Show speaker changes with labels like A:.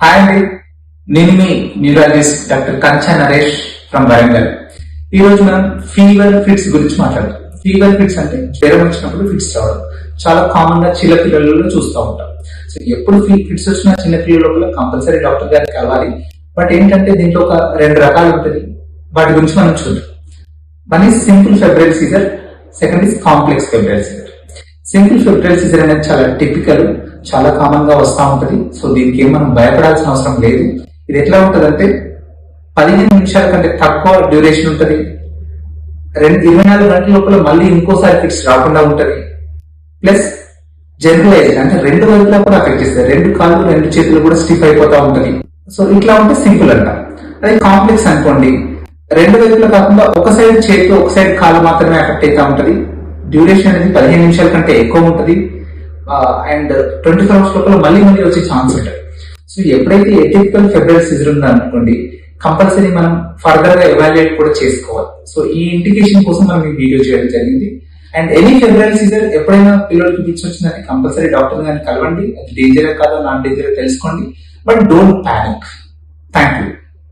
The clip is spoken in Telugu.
A: హాయ్ అండి, నేను మీ neurologist doctor Kancha Naresh from Warangal. ఈ రోజు మనం ఫీవర్ ఫిట్స్ గురించి మాట్లాడతాం. ఫీవర్ ఫిట్స్ అంటే జ్వరం వచ్చినప్పుడు ఫిట్స్ రావడం చాలా కామన్ గా చిన్న పిల్లలలో చూస్తూ ఉంటాం. సో ఎప్పుడు ఫిట్స్ వచ్చినా చిన్న పిల్లల కంపల్సరీ డాక్టర్ గారిని కలవాలి. బట్ ఏంటంటే దీంట్లో ఒక 2 రకాలు ఉంటుంది. వాటి గురించి మనం చూద్దాం. One is simple febrile seizure, second is complex febrile seizure. Simple febrile seizure అనేది చాలా టిపికల్, చాలా కామన్ గా వస్తూ ఉంటది. సో దీనికి ఏం మనం భయపడాల్సిన అవసరం లేదు. ఇది ఎట్లా ఉంటది అంటే 15 నిమిషాల కంటే తక్కువ డ్యూరేషన్ ఉంటది. 24 గంటల లోపల మళ్ళీ ఇంకోసారి ఫిట్స్ రాకుండా ఉంటది. ప్లస్ జనరలైజ్ అంటే 2 వైపులా కూడా అఫెక్ట్ చేస్తుంది. 2 కాళ్ళు 2 చేతులు కూడా స్టిఫ్ అయిపోతా ఉంటది. సో ఇట్లా ఉంటే సింపుల్ అంట. అదే కాంప్లెక్స్ అనుకోండి, 2 వైపులా కాకుండా ఒక సైడ్ చేతి ఒక సైడ్ కాళ్ళు మాత్రమే ఎఫెక్ట్ అవుతా ఉంటది. డ్యూరేషన్ అనేది 15 నిమిషాల కంటే ఎక్కువ ఉంటది. అండ్ 24 అవర్స్ లోపల మళ్ళీ వచ్చే ఛాన్స్ ఉంటుంది. సో ఎప్పుడైతే ఎటిపికల్ ఫెబ్రైల్ సీజర్ ఉందో అనుకోండి, కంపల్సరీ మనం ఫర్దర్ గా ఎవాల్యుయేట్ కూడా చేసుకోవాలి. సో ఈ ఇండికేషన్ కోసం మనం ఈ వీడియో చేయడం జరిగింది. అండ్ ఎనీ ఫెబ్రైల్ సీజర్ ఎప్పుడైనా పిల్లలకి పిచ్చి వచ్చిందంటే కంపల్సరీ డాక్టర్ గారిని కలవండి. అది డేంజర్ కాదో నాన్ డేంజర్ తెలుసుకోండి. But don't panic. Thank you.